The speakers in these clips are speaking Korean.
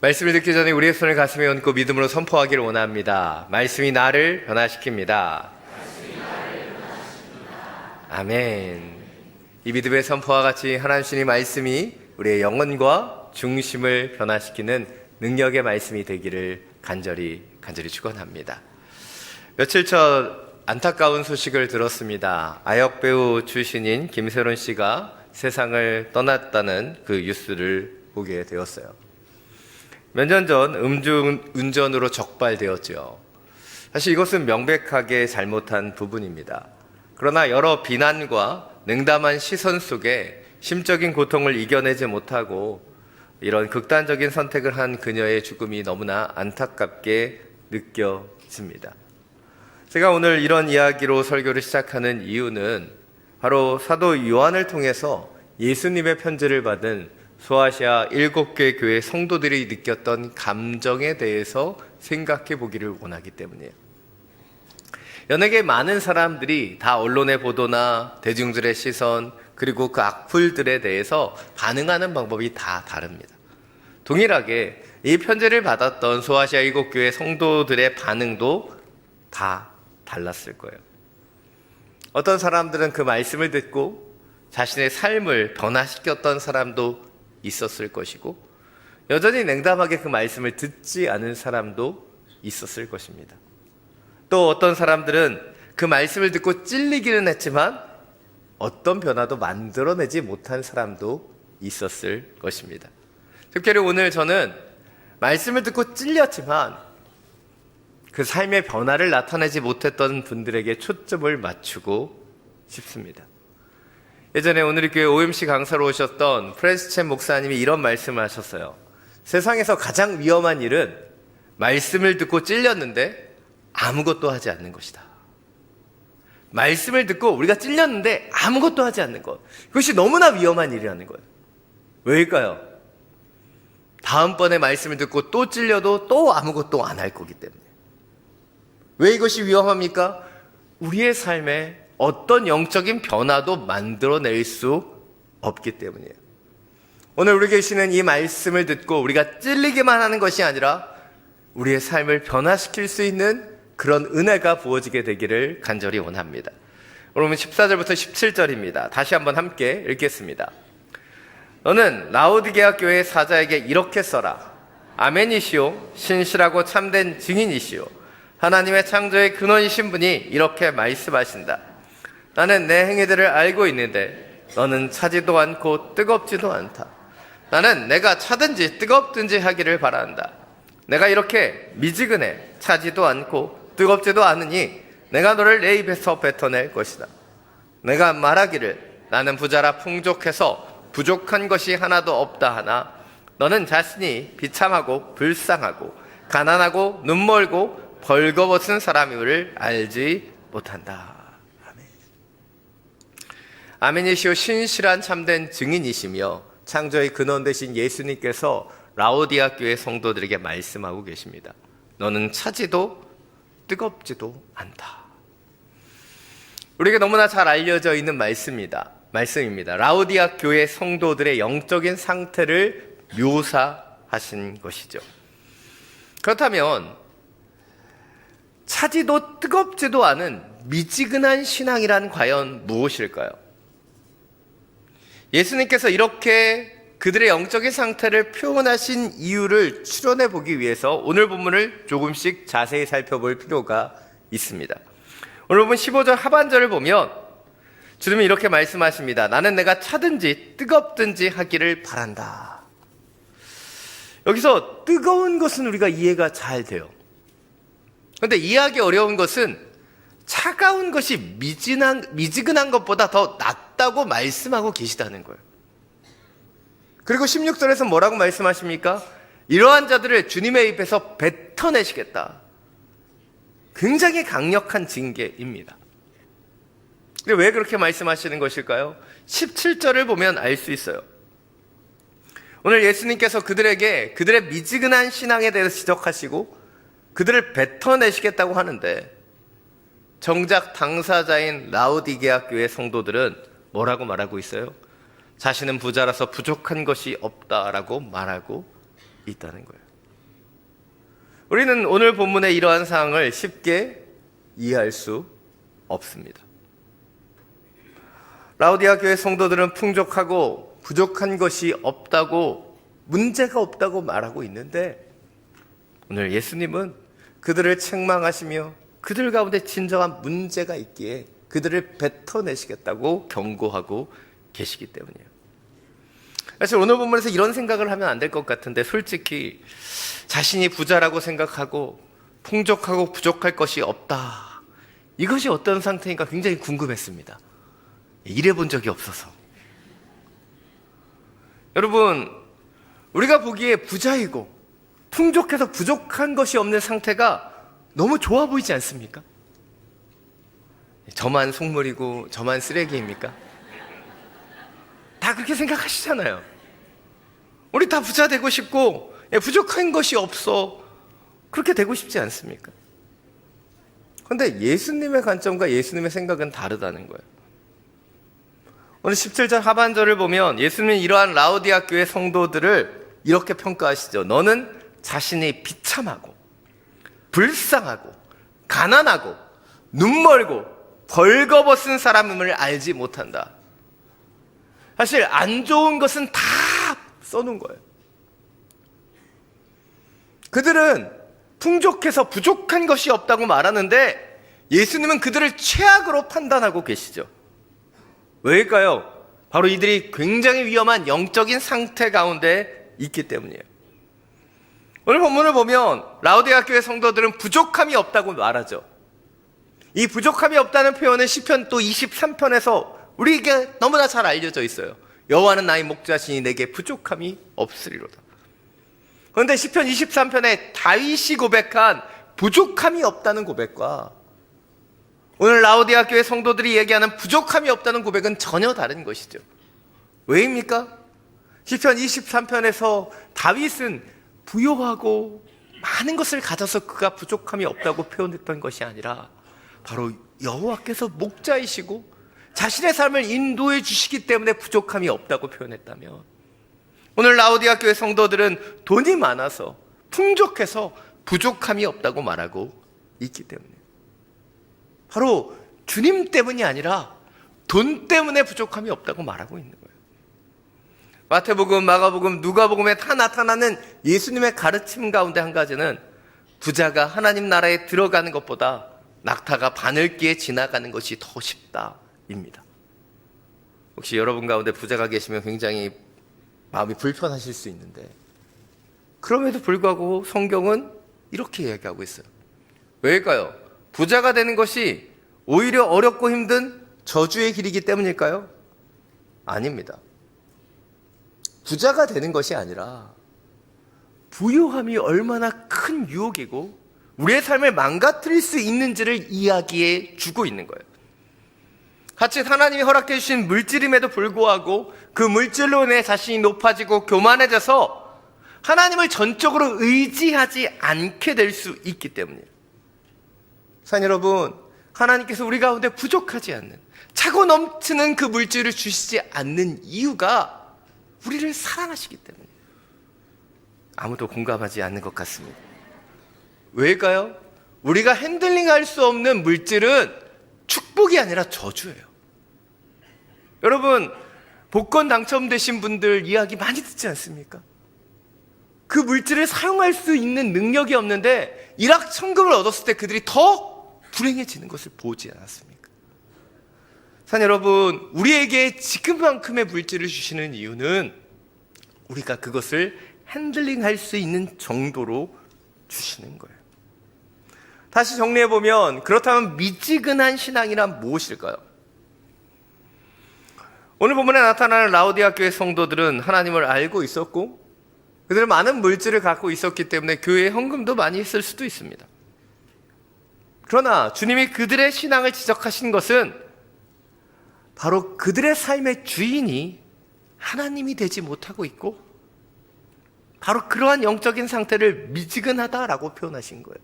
말씀을 듣기 전에 우리의 손을 가슴에 얹고 믿음으로 선포하기를 원합니다. 말씀이 나를 변화시킵니다. 아멘. 이 믿음의 선포와 같이 하나님 주님 말씀이 우리의 영혼과 중심을 변화시키는 능력의 말씀이 되기를 간절히 축원합니다. 며칠 전 안타까운 소식을 들었습니다. 아역 배우 출신인 김세론 씨가 세상을 떠났다는 그 뉴스를 보게 되었어요. 몇 년 전 음주운전으로 적발되었죠. 사실 이것은 명백하게 잘못한 부분입니다. 그러나 여러 비난과 냉담한 시선 속에 심적인 고통을 이겨내지 못하고 이런 극단적인 선택을 한 그녀의 죽음이 너무나 안타깝게 느껴집니다. 제가 오늘 이런 이야기로 설교를 시작하는 이유는 바로 사도 요한을 통해서 예수님의 편지를 받은 소아시아 7개 교회 성도들이 느꼈던 감정에 대해서 생각해 보기를 원하기 때문이에요. 연예계 많은 사람들이 다 언론의 보도나 대중들의 시선 그리고 그 악플들에 대해서 반응하는 방법이 다 다릅니다. 동일하게 이 편지를 받았던 소아시아 7교회 성도들의 반응도 다 달랐을 거예요. 어떤 사람들은 그 말씀을 듣고 자신의 삶을 변화시켰던 사람도 있었을 것이고 여전히 냉담하게 그 말씀을 듣지 않은 사람도 있었을 것입니다. 또 어떤 사람들은 그 말씀을 듣고 찔리기는 했지만 어떤 변화도 만들어내지 못한 사람도 있었을 것입니다. 특별히 오늘 저는 말씀을 듣고 찔렸지만 그 삶의 변화를 나타내지 못했던 분들에게 초점을 맞추고 싶습니다. 예전에 오늘의 교회 OMC 강사로 오셨던 프랜스 첸 목사님이 이런 말씀을 하셨어요. 세상에서 가장 위험한 일은 말씀을 듣고 찔렸는데 아무것도 하지 않는 것이다. 말씀을 듣고 우리가 찔렸는데 아무것도 하지 않는 것. 그것이 너무나 위험한 일이라는 거예요. 왜일까요? 다음번에 말씀을 듣고 또 찔려도 또 아무것도 안 할 거기 때문에. 왜 이것이 위험합니까? 우리의 삶에 어떤 영적인 변화도 만들어낼 수 없기 때문이에요. 오늘 우리 계시는 이 말씀을 듣고 우리가 찔리기만 하는 것이 아니라 우리의 삶을 변화시킬 수 있는 그런 은혜가 부어지게 되기를 간절히 원합니다. 여러분 14절부터 17절입니다. 다시 한번 함께 읽겠습니다. 너는 라오디게아 교회 사자에게 이렇게 써라. 아멘이시오 신실하고 참된 증인이시오 하나님의 창조의 근원이신 분이 이렇게 말씀하신다. 나는 내 행위들을 알고 있는데 너는 차지도 않고 뜨겁지도 않다. 나는 내가 차든지 뜨겁든지 하기를 바란다. 내가 이렇게 미지근해 차지도 않고 뜨겁지도 않으니 내가 너를 내 입에서 뱉어낼 것이다. 내가 말하기를 나는 부자라 풍족해서 부족한 것이 하나도 없다 하나 너는 자신이 비참하고 불쌍하고 가난하고 눈멀고 벌거벗은 사람임을 알지 못한다. 아멘이시오 신실한 참된 증인이시며 창조의 근원 되신 예수님께서 라오디아 교회 성도들에게 말씀하고 계십니다. 너는 차지도 뜨겁지도 않다. 우리에게 너무나 잘 알려져 있는 말씀입니다. 라오디아 교회 성도들의 영적인 상태를 묘사하신 것이죠. 그렇다면 차지도 뜨겁지도 않은 미지근한 신앙이란 과연 무엇일까요? 예수님께서 이렇게 그들의 영적인 상태를 표현하신 이유를 추론해 보기 위해서 오늘 본문을 조금씩 자세히 살펴볼 필요가 있습니다. 오늘 본문 15절 하반절을 보면 주님이 이렇게 말씀하십니다. 나는 내가 차든지 뜨겁든지 하기를 바란다. 여기서 뜨거운 것은 우리가 이해가 잘 돼요. 그런데 이해하기 어려운 것은 차가운 것이 미지근한 것보다 더 낫다고 말씀하고 계시다는 거예요. 그리고 16절에서 뭐라고 말씀하십니까? 이러한 자들을 주님의 입에서 뱉어내시겠다. 굉장히 강력한 징계입니다. 근데 왜 그렇게 말씀하시는 것일까요? 17절을 보면 알 수 있어요. 오늘 예수님께서 그들에게 그들의 미지근한 신앙에 대해서 지적하시고 그들을 뱉어내시겠다고 하는데 정작 당사자인 라오디게아 교회 성도들은 뭐라고 말하고 있어요? 자신은 부자라서 부족한 것이 없다라고 말하고 있다는 거예요. 우리는 오늘 본문의 이러한 사항을 쉽게 이해할 수 없습니다. 라오디아 교회 성도들은 풍족하고 부족한 것이 없다고, 문제가 없다고 말하고 있는데, 오늘 예수님은 그들을 책망하시며 그들 가운데 진정한 문제가 있기에 그들을 뱉어내시겠다고 경고하고 계시기 때문이에요. 사실 오늘 본문에서 이런 생각을 하면 안 될 것 같은데, 솔직히 자신이 부자라고 생각하고 풍족하고 부족할 것이 없다, 이것이 어떤 상태인가 굉장히 궁금했습니다. 일해 본 적이 없어서. 여러분, 우리가 보기에 부자이고 풍족해서 부족한 것이 없는 상태가 너무 좋아 보이지 않습니까? 저만 속물이고 저만 쓰레기입니까? 다 그렇게 생각하시잖아요. 우리 다 부자 되고 싶고 부족한 것이 없어, 그렇게 되고 싶지 않습니까? 그런데 예수님의 관점과 예수님의 생각은 다르다는 거예요. 오늘 17절 하반절을 보면 예수님은 이러한 라오디아 교회 성도들을 이렇게 평가하시죠. 너는 자신이 비참하고 불쌍하고 가난하고 눈멀고 벌거벗은 사람임을 알지 못한다. 사실 안 좋은 것은 다 써놓은 거예요. 그들은 풍족해서 부족한 것이 없다고 말하는데 예수님은 그들을 최악으로 판단하고 계시죠. 왜일까요? 바로 이들이 굉장히 위험한 영적인 상태 가운데 있기 때문이에요. 오늘 본문을 보면 라오디아 교회 성도들은 부족함이 없다고 말하죠. 이 부족함이 없다는 표현은 시편 또 23편에서 우리에게 너무나 잘 알려져 있어요. 여호와는 나의 목자시니 내게 부족함이 없으리로다. 그런데 시편 23편에 다윗이 고백한 부족함이 없다는 고백과 오늘 라오디아 교회 성도들이 얘기하는 부족함이 없다는 고백은 전혀 다른 것이죠. 왜입니까? 시편 23편에서 다윗은 부요하고 많은 것을 가져서 그가 부족함이 없다고 표현했던 것이 아니라 바로 여호와께서 목자이시고 자신의 삶을 인도해 주시기 때문에 부족함이 없다고 표현했다면, 오늘 라오디아 교회 성도들은 돈이 많아서 풍족해서 부족함이 없다고 말하고 있기 때문에, 바로 주님 때문이 아니라 돈 때문에 부족함이 없다고 말하고 있는 거예요. 마태복음, 마가복음, 누가복음에 다 나타나는 예수님의 가르침 가운데 한 가지는 부자가 하나님 나라에 들어가는 것보다 낙타가 바늘기에 지나가는 것이 더 쉽다입니다. 혹시 여러분 가운데 부자가 계시면 굉장히 마음이 불편하실 수 있는데, 그럼에도 불구하고 성경은 이렇게 이야기하고 있어요. 왜일까요? 부자가 되는 것이 오히려 어렵고 힘든 저주의 길이기 때문일까요? 아닙니다. 부자가 되는 것이 아니라 부유함이 얼마나 큰 유혹이고 우리의 삶을 망가뜨릴 수 있는지를 이야기해 주고 있는 거예요. 같이 하나님이 허락해 주신 물질임에도 불구하고 그 물질로 인해 자신이 높아지고 교만해져서 하나님을 전적으로 의지하지 않게 될 수 있기 때문이에요. 사랑 여러분, 하나님께서 우리 가운데 부족하지 않는, 차고 넘치는 그 물질을 주시지 않는 이유가 우리를 사랑하시기 때문이에요. 아무도 공감하지 않는 것 같습니다. 왜일까요? 우리가 핸들링할 수 없는 물질은 축복이 아니라 저주예요. 여러분, 복권 당첨되신 분들 이야기 많이 듣지 않습니까? 그 물질을 사용할 수 있는 능력이 없는데 일확천금을 얻었을 때 그들이 더 불행해지는 것을 보지 않았습니까? 사랑 여러분, 우리에게 지금만큼의 물질을 주시는 이유는 우리가 그것을 핸들링할 수 있는 정도로 주시는 거예요. 다시 정리해보면, 그렇다면 미지근한 신앙이란 무엇일까요? 오늘 본문에 나타나는 라오디아 교회 성도들은 하나님을 알고 있었고 그들은 많은 물질을 갖고 있었기 때문에 교회에 헌금도 많이 했을 수도 있습니다. 그러나 주님이 그들의 신앙을 지적하신 것은 바로 그들의 삶의 주인이 하나님이 되지 못하고 있고 바로 그러한 영적인 상태를 미지근하다라고 표현하신 거예요.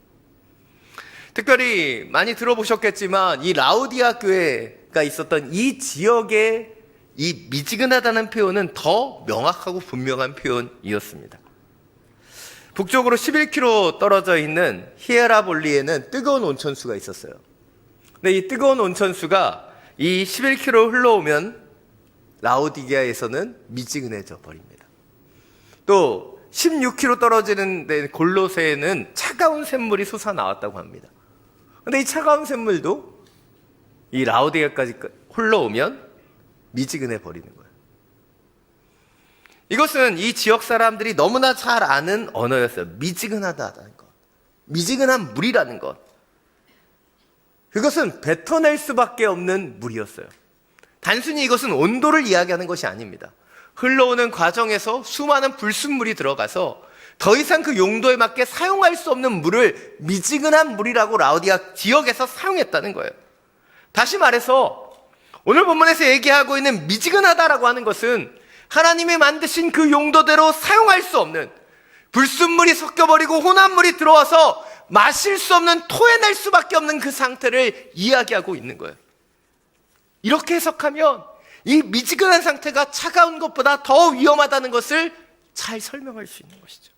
특별히 많이 들어보셨겠지만 이 라오디아 교회가 있었던 이 지역의 이 미지근하다는 표현은 더 명확하고 분명한 표현이었습니다. 북쪽으로 11km 떨어져 있는 히에라볼리에는 뜨거운 온천수가 있었어요. 근데 이 뜨거운 온천수가 이 11km 흘러오면 라오디게아에서는 미지근해져 버립니다. 또 16km 떨어지는 데 골로새에는 차가운 샘물이 솟아나왔다고 합니다. 근데 이 차가운 샘물도 이 라오디게아까지 흘러오면 미지근해 버리는 거예요. 이것은 이 지역 사람들이 너무나 잘 아는 언어였어요. 미지근하다는 것, 미지근한 물이라는 것. 그것은 뱉어낼 수밖에 없는 물이었어요. 단순히 이것은 온도를 이야기하는 것이 아닙니다. 흘러오는 과정에서 수많은 불순물이 들어가서 더 이상 그 용도에 맞게 사용할 수 없는 물을 미지근한 물이라고 라오디게아 지역에서 사용했다는 거예요. 다시 말해서 오늘 본문에서 얘기하고 있는 미지근하다라고 하는 것은 하나님이 만드신 그 용도대로 사용할 수 없는, 불순물이 섞여버리고 혼합물이 들어와서 마실 수 없는, 토해낼 수밖에 없는 그 상태를 이야기하고 있는 거예요. 이렇게 해석하면 이 미지근한 상태가 차가운 것보다 더 위험하다는 것을 잘 설명할 수 있는 것이죠.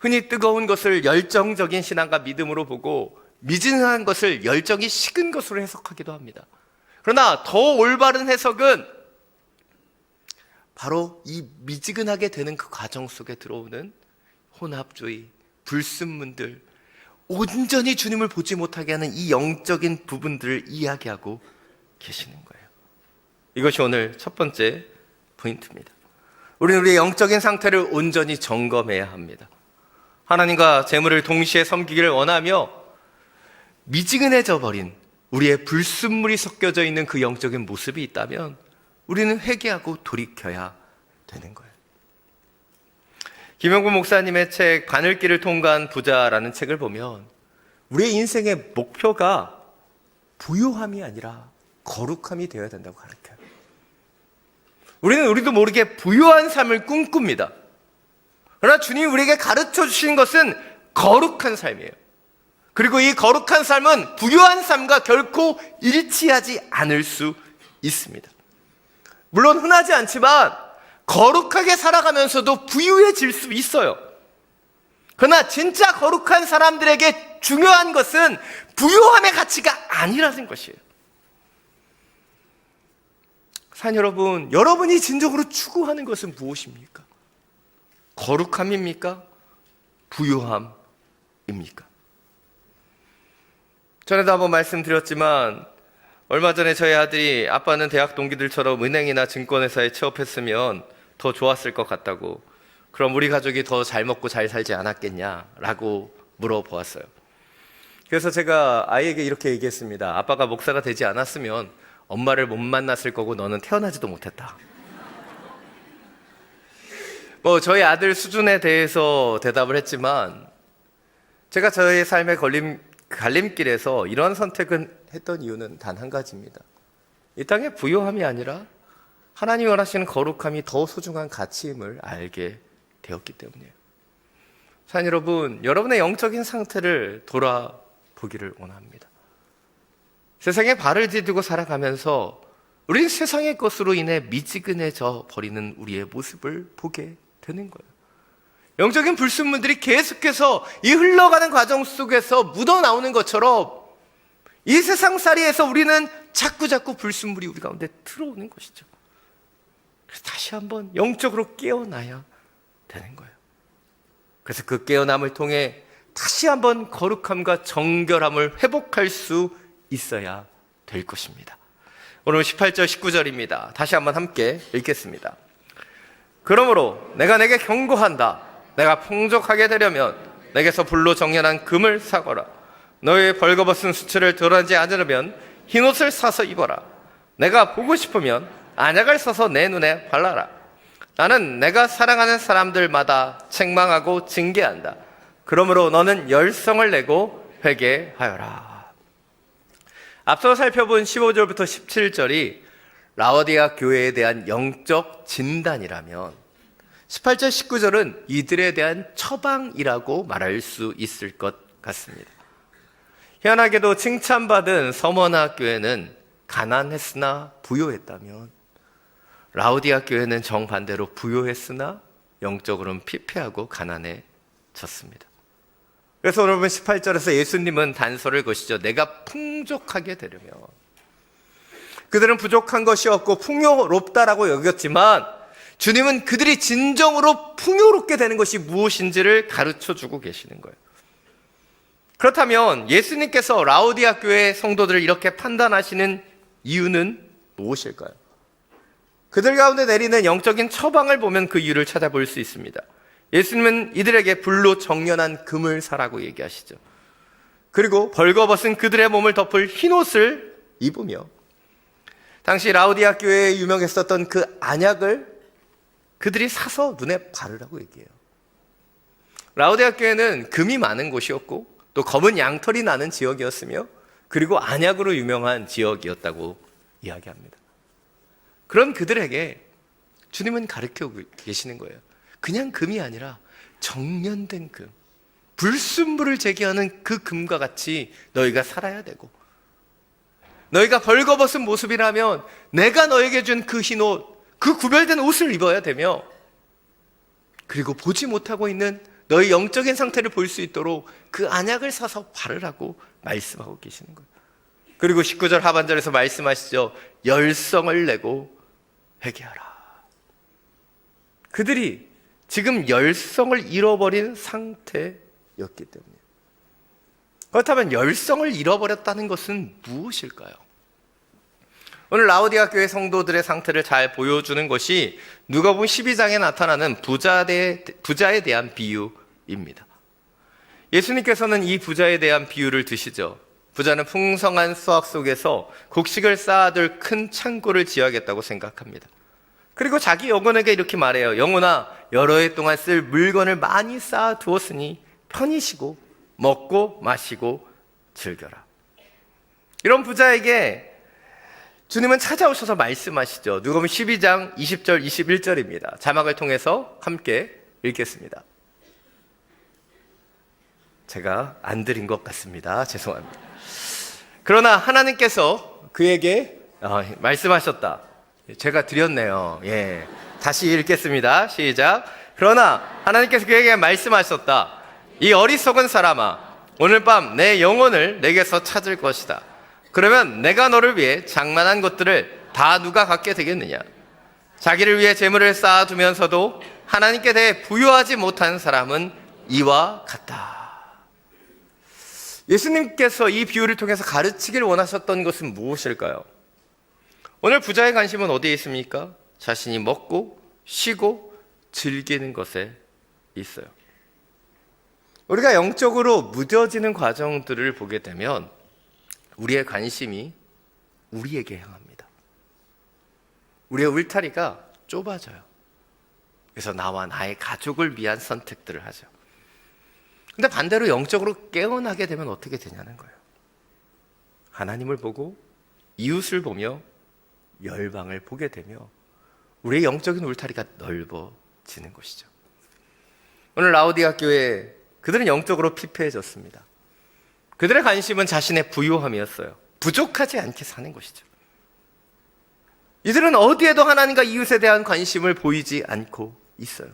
흔히 뜨거운 것을 열정적인 신앙과 믿음으로 보고 미지근한 것을 열정이 식은 것으로 해석하기도 합니다. 그러나 더 올바른 해석은 바로 이 미지근하게 되는 그 과정 속에 들어오는 혼합주의, 불순물들, 온전히 주님을 보지 못하게 하는 이 영적인 부분들을 이야기하고 계시는 거예요. 이것이 오늘 첫 번째 포인트입니다. 우리는 우리의 영적인 상태를 온전히 점검해야 합니다. 하나님과 재물을 동시에 섬기기를 원하며 미지근해져 버린 우리의 불순물이 섞여져 있는 그 영적인 모습이 있다면 우리는 회개하고 돌이켜야 되는 거예요. 김영구 목사님의 책 바늘길을 통과한 부자라는 책을 보면 우리의 인생의 목표가 부유함이 아니라 거룩함이 되어야 된다고 가르쳐요. 우리는 우리도 모르게 부유한 삶을 꿈꿉니다. 그러나 주님이 우리에게 가르쳐 주신 것은 거룩한 삶이에요. 그리고 이 거룩한 삶은 부유한 삶과 결코 일치하지 않을 수 있습니다. 물론 흔하지 않지만 거룩하게 살아가면서도 부유해질 수 있어요. 그러나 진짜 거룩한 사람들에게 중요한 것은 부유함의 가치가 아니라는 것이에요. 사랑 여러분, 여러분이 진정으로 추구하는 것은 무엇입니까? 거룩함입니까? 부유함입니까? 전에도 한번 말씀드렸지만 얼마 전에 저희 아들이 아빠는 대학 동기들처럼 은행이나 증권회사에 취업했으면 더 좋았을 것 같다고, 그럼 우리 가족이 더 잘 먹고 잘 살지 않았겠냐라고 물어보았어요. 그래서 제가 아이에게 이렇게 얘기했습니다. 아빠가 목사가 되지 않았으면 엄마를 못 만났을 거고 너는 태어나지도 못했다. 저희 아들 수준에 대해서 대답을 했지만 제가 저의 삶의 갈림길에서 이런 선택을 했던 이유는 단 한 가지입니다. 이 땅의 부유함이 아니라 하나님이 원하시는 거룩함이 더 소중한 가치임을 알게 되었기 때문이에요. 사랑 여러분, 여러분의 영적인 상태를 돌아보기를 원합니다. 세상에 발을 디디고 살아가면서 우리는 세상의 것으로 인해 미지근해져 버리는 우리의 모습을 보게 되는 거예요. 영적인 불순물들이 계속해서 이 흘러가는 과정 속에서 묻어나오는 것처럼 이 세상살이에서 우리는 자꾸자꾸 불순물이 우리 가운데 들어오는 것이죠. 그래서 다시 한번 영적으로 깨어나야 되는 거예요. 그래서 그 깨어남을 통해 다시 한번 거룩함과 정결함을 회복할 수 있어야 될 것입니다. 오늘 18절 19절입니다. 다시 한번 함께 읽겠습니다. 그러므로 내가 내게 경고한다. 내가 풍족하게 되려면 내게서 불로 정연한 금을 사거라. 너의 벌거벗은 수치를 드러나지 않으려면 흰옷을 사서 입어라. 내가 보고 싶으면 안약을 써서 내 눈에 발라라. 나는 내가 사랑하는 사람들마다 책망하고 징계한다. 그러므로 너는 열성을 내고 회개하여라. 앞서 살펴본 15절부터 17절이 라오디게아 교회에 대한 영적 진단이라면 18절 19절은 이들에 대한 처방이라고 말할 수 있을 것 같습니다. 희한하게도 칭찬받은 서머나 교회는 가난했으나 부요했다면 라오디게아 교회는 정반대로 부요했으나 영적으로는 피폐하고 가난해졌습니다. 그래서 여러분 18절에서 예수님은 단서를 거시죠. 내가 풍족하게 되려면. 그들은 부족한 것이 없고 풍요롭다라고 여겼지만 주님은 그들이 진정으로 풍요롭게 되는 것이 무엇인지를 가르쳐주고 계시는 거예요. 그렇다면 예수님께서 라오디아 교회 성도들을 이렇게 판단하시는 이유는 무엇일까요? 그들 가운데 내리는 영적인 처방을 보면 그 이유를 찾아볼 수 있습니다. 예수님은 이들에게 불로 정련한 금을 사라고 얘기하시죠. 그리고 벌거벗은 그들의 몸을 덮을 흰옷을 입으며 당시 라오디아 교회에 유명했었던 그 안약을 그들이 사서 눈에 바르라고 얘기해요. 라오디아 교회는 금이 많은 곳이었고 또 검은 양털이 나는 지역이었으며 그리고 안약으로 유명한 지역이었다고 이야기합니다. 그런 그들에게 주님은 가르쳐 계시는 거예요. 그냥 금이 아니라 정련된 금, 불순물을 제기하는 그 금과 같이 너희가 살아야 되고 너희가 벌거벗은 모습이라면 내가 너에게 준 그 흰옷, 그 구별된 옷을 입어야 되며 그리고 보지 못하고 있는 너희 영적인 상태를 볼 수 있도록 그 안약을 사서 바르라고 말씀하고 계시는 거예요. 그리고 19절 하반절에서 말씀하시죠. 열성을 내고 회개하라. 그들이 지금 열성을 잃어버린 상태였기 때문에. 그렇다면 열성을 잃어버렸다는 것은 무엇일까요? 오늘 라오디아 교회 성도들의 상태를 잘 보여주는 것이 누가복음 12장에 나타나는 부자에 대한 비유입니다. 예수님께서는 이 부자에 대한 비유를 드시죠. 부자는 풍성한 수확 속에서 곡식을 쌓아둘 큰 창고를 지어야겠다고 생각합니다. 그리고 자기 영혼에게 이렇게 말해요. 영혼아, 여러 해 동안 쓸 물건을 많이 쌓아두었으니 편히 쉬고 먹고 마시고 즐겨라. 이런 부자에게 주님은 찾아오셔서 말씀하시죠. 누가복음 12장 20절 21절입니다. 자막을 통해서 함께 읽겠습니다. 제가 안 드린 것 같습니다. 죄송합니다. 그러나 하나님께서 그에게 말씀하셨다. 제가 드렸네요. 예, 다시 읽겠습니다. 시작. 그러나 하나님께서 그에게 말씀하셨다. 이 어리석은 사람아, 오늘 밤 내 영혼을 내게서 찾을 것이다. 그러면 내가 너를 위해 장만한 것들을 다 누가 갖게 되겠느냐? 자기를 위해 재물을 쌓아두면서도 하나님께 대해 부유하지 못한 사람은 이와 같다. 예수님께서 이 비유를 통해서 가르치기를 원하셨던 것은 무엇일까요? 오늘 부자의 관심은 어디에 있습니까? 자신이 먹고 쉬고 즐기는 것에 있어요. 우리가 영적으로 무뎌지는 과정들을 보게 되면 우리의 관심이 우리에게 향합니다. 우리의 울타리가 좁아져요. 그래서 나와 나의 가족을 위한 선택들을 하죠. 근데 반대로 영적으로 깨어나게 되면 어떻게 되냐는 거예요. 하나님을 보고 이웃을 보며 열방을 보게 되며 우리의 영적인 울타리가 넓어지는 것이죠. 오늘 라오디아 교회 그들은 영적으로 피폐해졌습니다. 그들의 관심은 자신의 부유함이었어요. 부족하지 않게 사는 것이죠. 이들은 어디에도 하나님과 이웃에 대한 관심을 보이지 않고 있어요.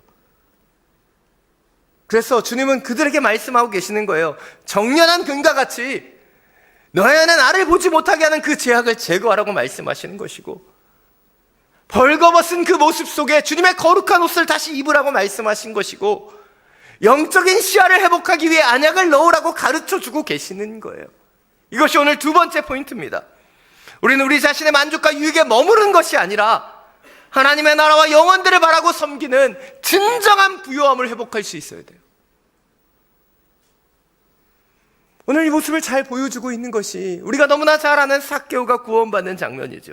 그래서 주님은 그들에게 말씀하고 계시는 거예요. 정련한 금과 같이 너희 안에 나를 보지 못하게 하는 그 죄악을 제거하라고 말씀하시는 것이고 벌거벗은 그 모습 속에 주님의 거룩한 옷을 다시 입으라고 말씀하신 것이고 영적인 시야를 회복하기 위해 안약을 넣으라고 가르쳐주고 계시는 거예요. 이것이 오늘 두 번째 포인트입니다. 우리는 우리 자신의 만족과 유익에 머무르는 것이 아니라 하나님의 나라와 영혼들을 바라고 섬기는 진정한 부유함을 회복할 수 있어야 돼요. 오늘 이 모습을 잘 보여주고 있는 것이 우리가 너무나 잘 아는 삭개오가 구원받는 장면이죠.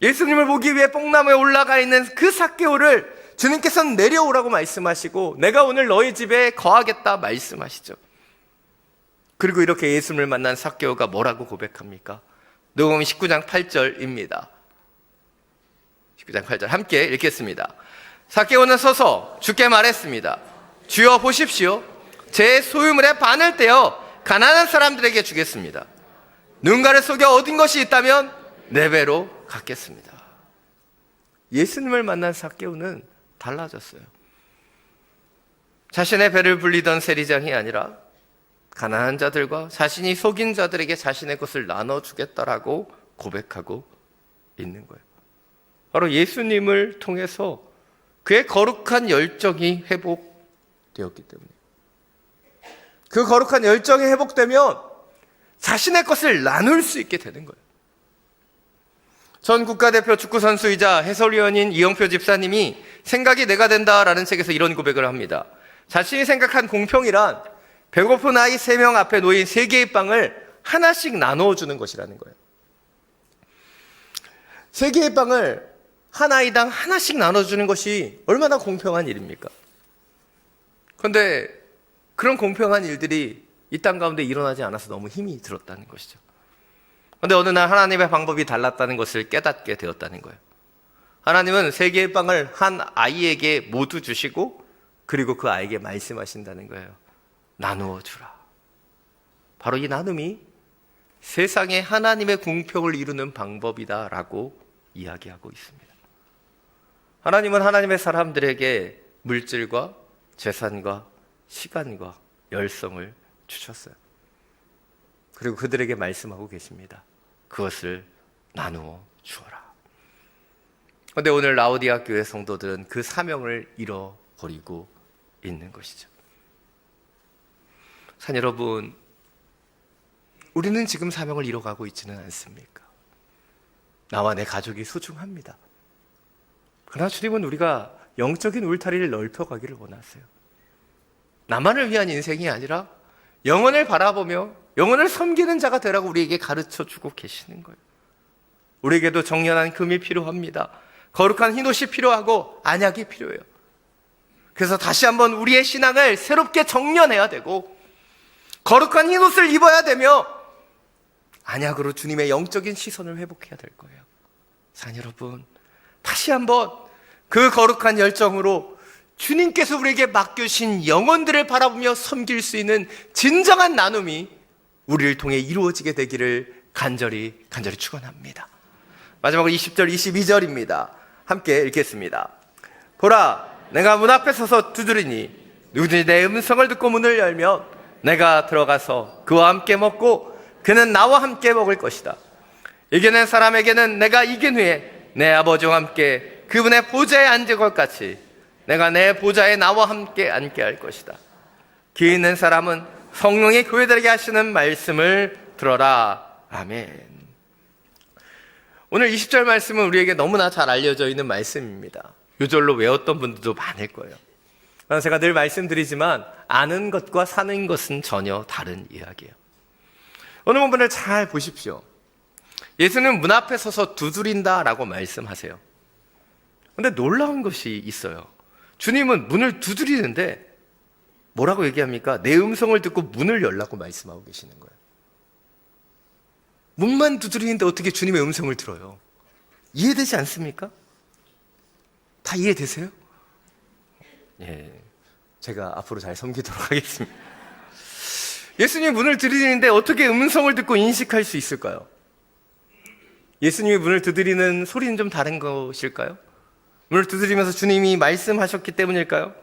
예수님을 보기 위해 뽕나무에 올라가 있는 그 삭개오를 주님께서는 내려오라고 말씀하시고 내가 오늘 너희 집에 거하겠다 말씀하시죠. 그리고 이렇게 예수님을 만난 삭개오가 뭐라고 고백합니까? 누가복음 19장 8절입니다. 19장 8절 함께 읽겠습니다. 삭개오는 서서 주께 말했습니다. 주여 보십시오. 제 소유물의 반을 떼어 가난한 사람들에게 주겠습니다. 누군가를 속여 얻은 것이 있다면 네 배로 갚겠습니다. 예수님을 만난 삭개오는 달라졌어요. 자신의 배를 불리던 세리장이 아니라 가난한 자들과 자신이 속인 자들에게 자신의 것을 나눠주겠다라고 고백하고 있는 거예요. 바로 예수님을 통해서 그의 거룩한 열정이 회복되었기 때문에, 그 거룩한 열정이 회복되면 자신의 것을 나눌 수 있게 되는 거예요. 전 국가대표 축구선수이자 해설위원인 이영표 집사님이 생각이 내가 된다라는 책에서 이런 고백을 합니다. 자신이 생각한 공평이란 배고픈 아이 3명 앞에 놓인 3개의 빵을 하나씩 나누어 주는 것이라는 거예요. 3개의 빵을 한 아이당 하나씩 나눠주는 것이 얼마나 공평한 일입니까? 그런데 그런 공평한 일들이 이 땅 가운데 일어나지 않아서 너무 힘이 들었다는 것이죠. 그런데 어느 날 하나님의 방법이 달랐다는 것을 깨닫게 되었다는 거예요. 하나님은 3개의 빵을 한 아이에게 모두 주시고 그리고 그 아이에게 말씀하신다는 거예요. 나누어 주라. 바로 이 나눔이 세상에 하나님의 공평을 이루는 방법이다라고 이야기하고 있습니다. 하나님은 하나님의 사람들에게 물질과 재산과 시간과 열성을 주셨어요. 그리고 그들에게 말씀하고 계십니다. 그것을 나누어 주어라. 그런데 오늘 라오디아 교회 성도들은 그 사명을 잃어버리고 있는 것이죠. 산 여러분, 우리는 지금 사명을 잃어가고 있지는 않습니까? 나와 내 가족이 소중합니다. 그러나 주님은 우리가 영적인 울타리를 넓혀가기를 원하세요. 나만을 위한 인생이 아니라 영혼을 바라보며 영혼을 섬기는 자가 되라고 우리에게 가르쳐주고 계시는 거예요. 우리에게도 정연한 금이 필요합니다. 거룩한 흰옷이 필요하고 안약이 필요해요. 그래서 다시 한번 우리의 신앙을 새롭게 정연해야 되고 거룩한 흰옷을 입어야 되며 안약으로 주님의 영적인 시선을 회복해야 될 거예요. 사랑 여러분, 다시 한번 그 거룩한 열정으로 주님께서 우리에게 맡겨주신 영혼들을 바라보며 섬길 수 있는 진정한 나눔이 우리를 통해 이루어지게 되기를 간절히 축원합니다. 마지막으로 20절 22절입니다. 함께 읽겠습니다. 보라, 내가 문 앞에 서서 두드리니 누구든지 내 음성을 듣고 문을 열면 내가 들어가서 그와 함께 먹고 그는 나와 함께 먹을 것이다. 이겨낸 사람에게는 내가 이긴 후에 내 아버지와 함께 그분의 보좌에 앉을 것 같이 내가 내 보좌에 나와 함께 앉게 할 것이다. 귀 있는 사람은 성령의 교회들에게 하시는 말씀을 들어라. 아멘. 오늘 20절 말씀은 우리에게 너무나 잘 알려져 있는 말씀입니다. 요절로 외웠던 분들도 많을 거예요. 제가 늘 말씀드리지만 아는 것과 사는 것은 전혀 다른 이야기예요. 오늘 본문을 잘 보십시오. 예수는 문 앞에 서서 두드린다라고 말씀하세요. 그런데 놀라운 것이 있어요. 주님은 문을 두드리는데 뭐라고 얘기합니까? 내 음성을 듣고 문을 열라고 말씀하고 계시는 거예요. 문만 두드리는데 어떻게 주님의 음성을 들어요? 이해되지 않습니까? 다 이해되세요? 예, 제가 앞으로 잘 섬기도록 하겠습니다. 예수님이 문을 두드리는데 어떻게 음성을 듣고 인식할 수 있을까요? 예수님이 문을 두드리는 소리는 좀 다른 것일까요? 문을 두드리면서 주님이 말씀하셨기 때문일까요?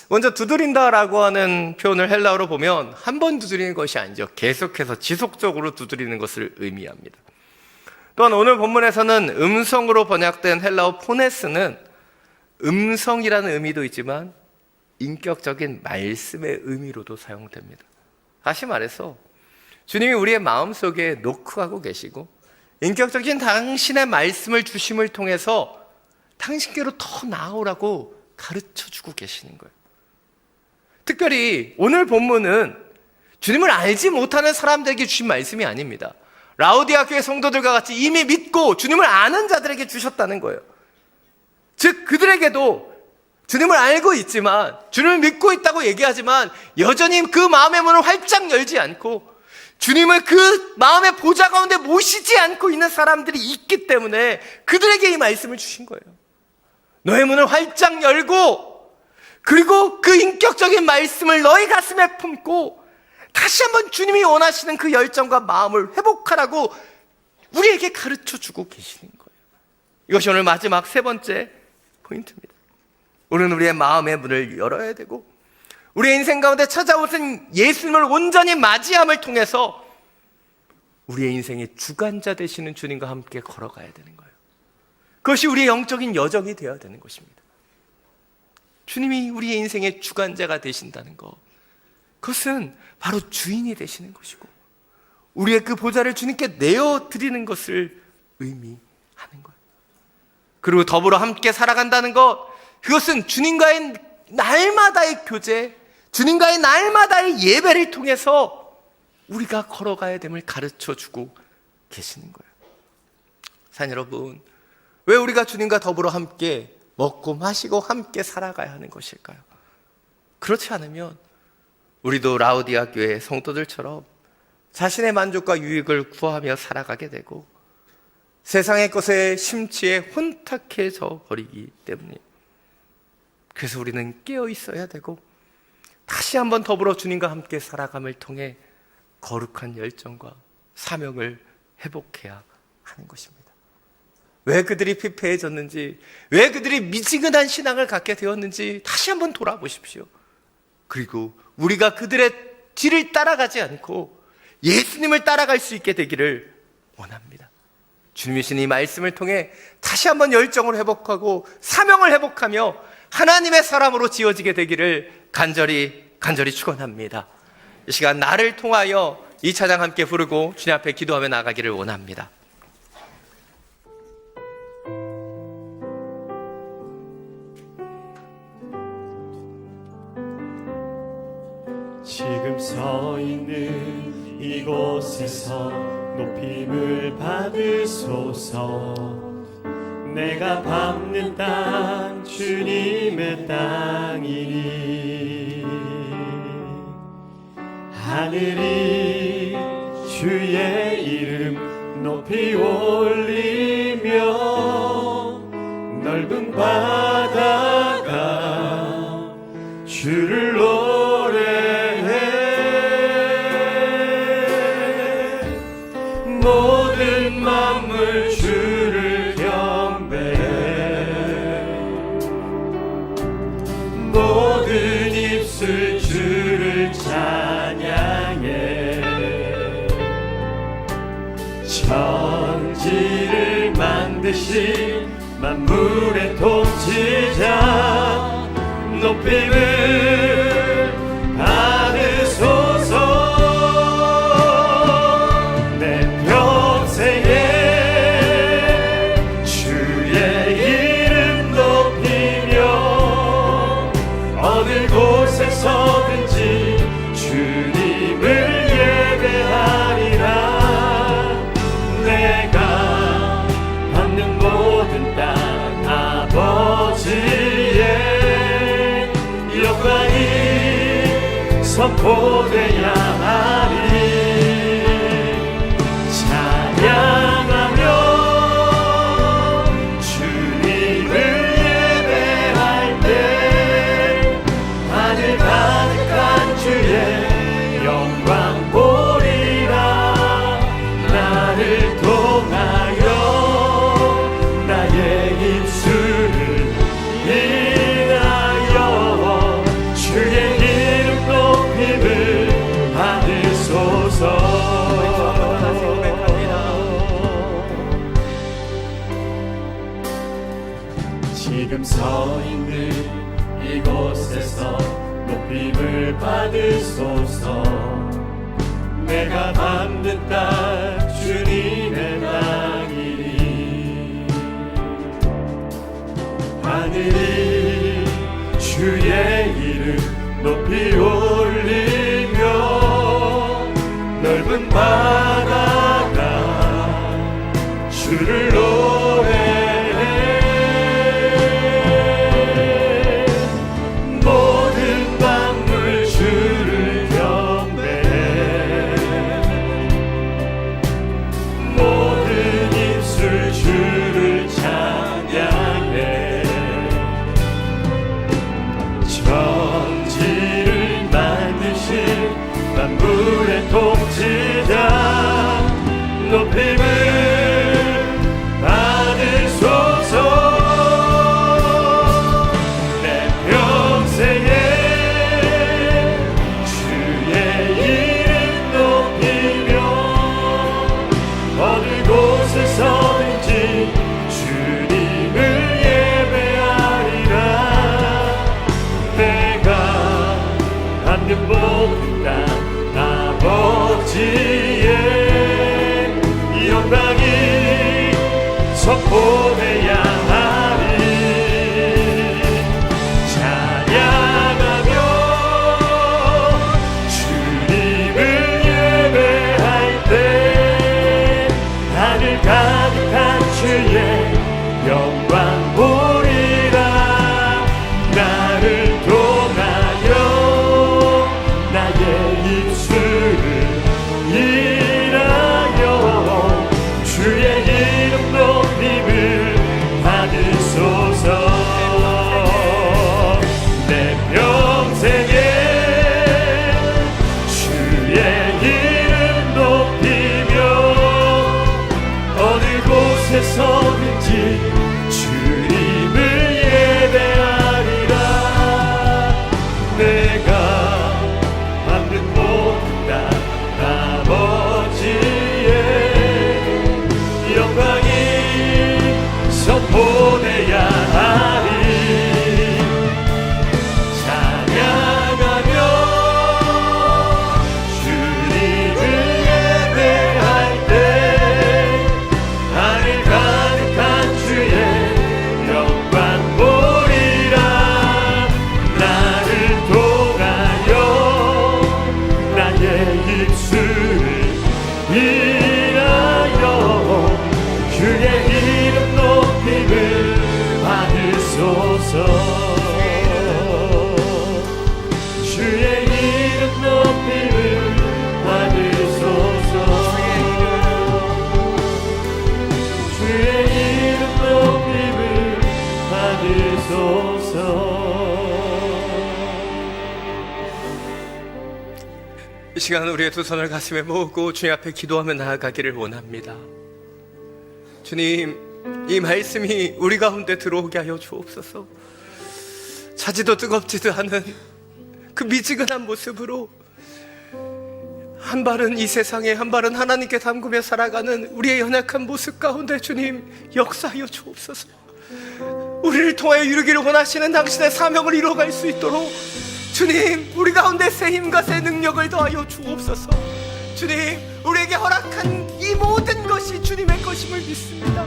먼저 두드린다라고 하는 표현을 헬라어로 보면 한 번 두드리는 것이 아니죠. 계속해서 지속적으로 두드리는 것을 의미합니다. 또한 오늘 본문에서는 음성으로 번역된 헬라어 포네스는 음성이라는 의미도 있지만 인격적인 말씀의 의미로도 사용됩니다. 다시 말해서 주님이 우리의 마음속에 노크하고 계시고 인격적인 당신의 말씀을 주심을 통해서 당신께로 더 나아오라고 가르쳐주고 계시는 거예요. 특별히 오늘 본문은 주님을 알지 못하는 사람들에게 주신 말씀이 아닙니다. 라오디아 교회 성도들과 같이 이미 믿고 주님을 아는 자들에게 주셨다는 거예요. 즉 그들에게도 주님을 알고 있지만 주님을 믿고 있다고 얘기하지만 여전히 그 마음의 문을 활짝 열지 않고 주님을 그 마음의 보좌 가운데 모시지 않고 있는 사람들이 있기 때문에 그들에게 이 말씀을 주신 거예요. 너의 문을 활짝 열고 그리고 그 인격적인 말씀을 너희 가슴에 품고 다시 한번 주님이 원하시는 그 열정과 마음을 회복하라고 우리에게 가르쳐주고 계시는 거예요. 이것이 오늘 마지막 세 번째 포인트입니다. 우리는 우리의 마음의 문을 열어야 되고, 우리의 인생 가운데 찾아오신 예수님을 온전히 맞이함을 통해서 우리의 인생의 주관자 되시는 주님과 함께 걸어가야 되는 거예요. 그것이 우리의 영적인 여정이 되어야 되는 것입니다. 주님이 우리의 인생의 주관자가 되신다는 것, 그것은 바로 주인이 되시는 것이고, 우리의 그 보좌를 주님께 내어드리는 것을 의미하는 거예요. 그리고 더불어 함께 살아간다는 것, 그것은 주님과의 날마다의 교제, 주님과의 날마다의 예배를 통해서 우리가 걸어가야 됨을 가르쳐주고 계시는 거예요. 사랑하는 여러분, 왜 우리가 주님과 더불어 함께 먹고 마시고 함께 살아가야 하는 것일까요? 그렇지 않으면 우리도 라오디아 교회 성도들처럼 자신의 만족과 유익을 구하며 살아가게 되고 세상의 것에 심취해 혼탁해져 버리기 때문에, 그래서 우리는 깨어 있어야 되고 다시 한번 더불어 주님과 함께 살아감을 통해 거룩한 열정과 사명을 회복해야 하는 것입니다. 왜 그들이 피폐해졌는지, 왜 그들이 미지근한 신앙을 갖게 되었는지 다시 한번 돌아보십시오. 그리고 우리가 그들의 뒤를 따라가지 않고 예수님을 따라갈 수 있게 되기를 원합니다. 주님이신 이 말씀을 통해 다시 한번 열정을 회복하고 사명을 회복하며 하나님의 사람으로 지어지게 되기를 간절히 축원합니다. 이 시간 나를 통하여 이 찬양 함께 부르고 주님 앞에 기도하며 나가기를 원합니다. 지금 서 있는 이곳에서 높임을 받으소서. 내가 밟는 땅 주님의 땅이니 하늘이 주의 이름 높이 올리며 넓은 바다가 주를 노래해. 모든 만물 주를 경배해. 모든 입술 주를 찬양해. 천지를 만드신 만물의 통치자 높임을 받으소서. 내 평생에 주의 이름 높이며 어느 곳에서든지 주님을 예배하리라. 내가 받는 모든 땅 아버지의 영광이 선포되어야 하리. 찬양하며 주님을 예배할 때 하늘 가득한 주의 영광 보리라. 나를 통하여 나의 입술을 인하여 주의 이름 높임을 받으소서. 지금 서 있는 이곳에서 높임을 받으소서. 내가 밟는 땅 주님의 땅이니 하늘이 주의 이름 높이 올리며 넓은 바다가 주를 노래해. 모든 만물 주를 경배해. 모든 입술 주를 찬양해. 천지를 만드신 만물의 통치자 이 시간 우리의 두 손을 가슴에 모으고 주님 앞에 기도하며 나아가기를 원합니다. 주님, 이 말씀이 우리 가운데 들어오게 하여 주옵소서. 차지도 뜨겁지도 않은 그 미지근한 모습으로 한 발은 이 세상에, 한 발은 하나님께 담그며 살아가는 우리의 연약한 모습 가운데 주님 역사하여 주옵소서. 우리를 통하여 이루기를 원하시는 당신의 사명을 이루어갈 수 있도록 주님, 우리 가운데 새 힘과 새 능력을 더하여 주옵소서. 주님, 우리에게 허락한 이 모든 것이 주님의 것임을 믿습니다.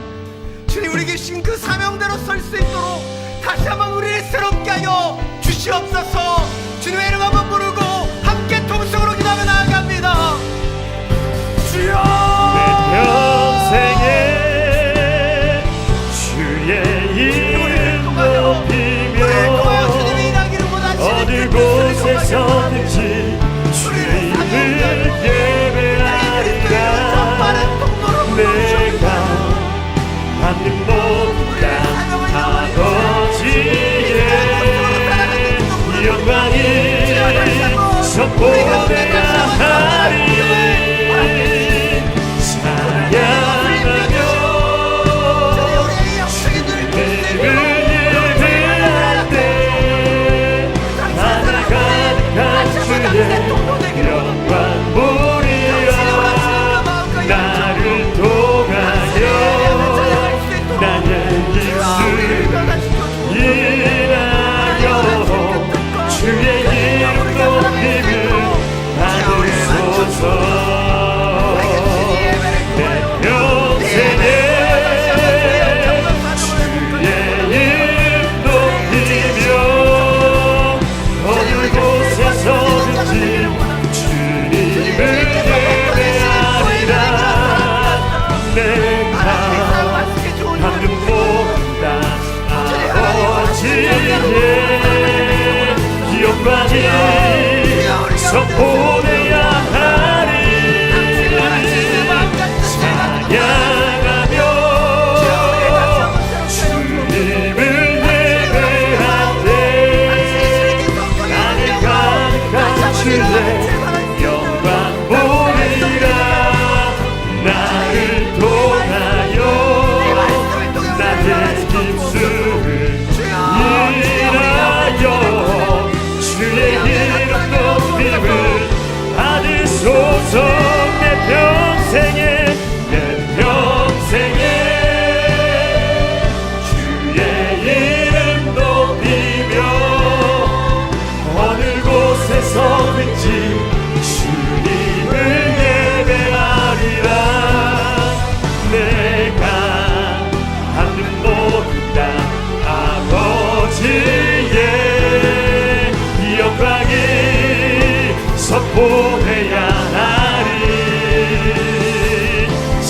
주님, 우리에게 주신 그 사명대로 설 수 있도록 다시 한번 우리를 새롭게 하여 주시옵소서. 주님의 이름 한번 부르고 함께 통성으로 기도하며 나아갑니다. 주여, 내 평생에 주의 이름 높이며 어느 곳에서든지 주님을 예배하리라. 내가 받는 모든 땅 아버지의 영광이 선포되야 하리. 사랑하며 주님을 예배할 때 하늘 가득한 주의 영광 보리라. 나를 통하여 나의 입술을 인하여 주의 이름 높임을 받으소서. 내 평생에 주의 이름 높이며 어느 곳에서든지 주님을 예배하리라. 내가 받는 모든 땅 아버지의 영광이 선포되야 하리. 찬양하며 주님을 예배할 때 나를 가득한 주의 영광 보리라. 나를 통하여 나의 입술을 인하여 주의 이름 높임을 받으소서. 내 평생에 주의 이름 높이며 어느 곳에서든지 주님을 예배하리라. 내가 받는 모든 땅 아버지의 영광이 선포해야 하리.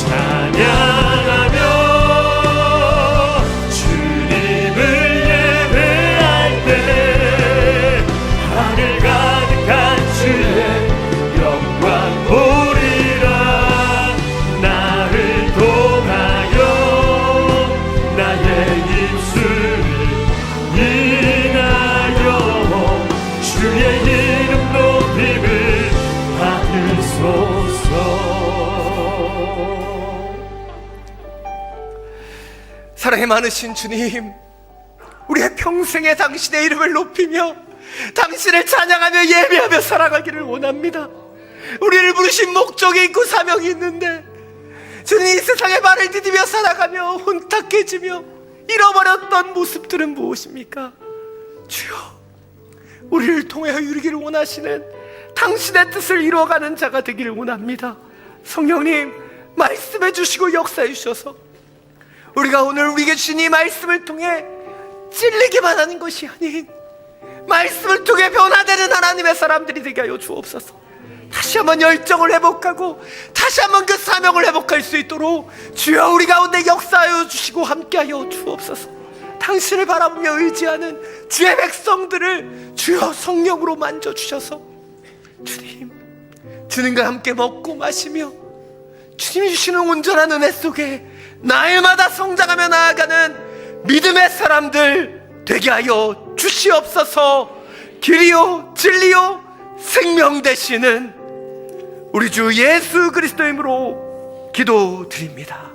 찬양하며 주님을 예배할 때 하늘 가득한 주의 영광 보리라. 나를 통하여 나의 입술을 인하여 주의 이름 높임을 받으소서. 사랑이 많으신 주님, 우리의 평생에 당신의 이름을 높이며 당신을 찬양하며 예배하며 살아가기를 원합니다. 우리를 부르신 목적이 있고 사명이 있는데 주님, 이 세상의 발을 디디며 살아가며 혼탁해지며 잃어버렸던 모습들은 무엇입니까? 주여, 우리를 통하여 이루기를 원하시는 당신의 뜻을 이루어가는 자가 되기를 원합니다. 성령님, 말씀해 주시고 역사해 주셔서 우리가 오늘 우리에게 주신 이 말씀을 통해 찔리기만 하는 것이 아닌 말씀을 통해 변화되는 하나님의 사람들이 되게 하여 주옵소서. 다시 한번 열정을 회복하고 다시 한번 그 사명을 회복할 수 있도록 주여 우리 가운데 역사하여 주시고 함께하여 주옵소서. 당신을 바라보며 의지하는 주의 백성들을 주여 성령으로 만져주셔서 주님과 함께 먹고 마시며 주님이 주시는 온전한 은혜 속에 날마다 성장하며 나아가는 믿음의 사람들 되게 하여 주시옵소서. 길이요 진리요 생명 되시는 우리 주 예수 그리스도 이름으로 기도드립니다.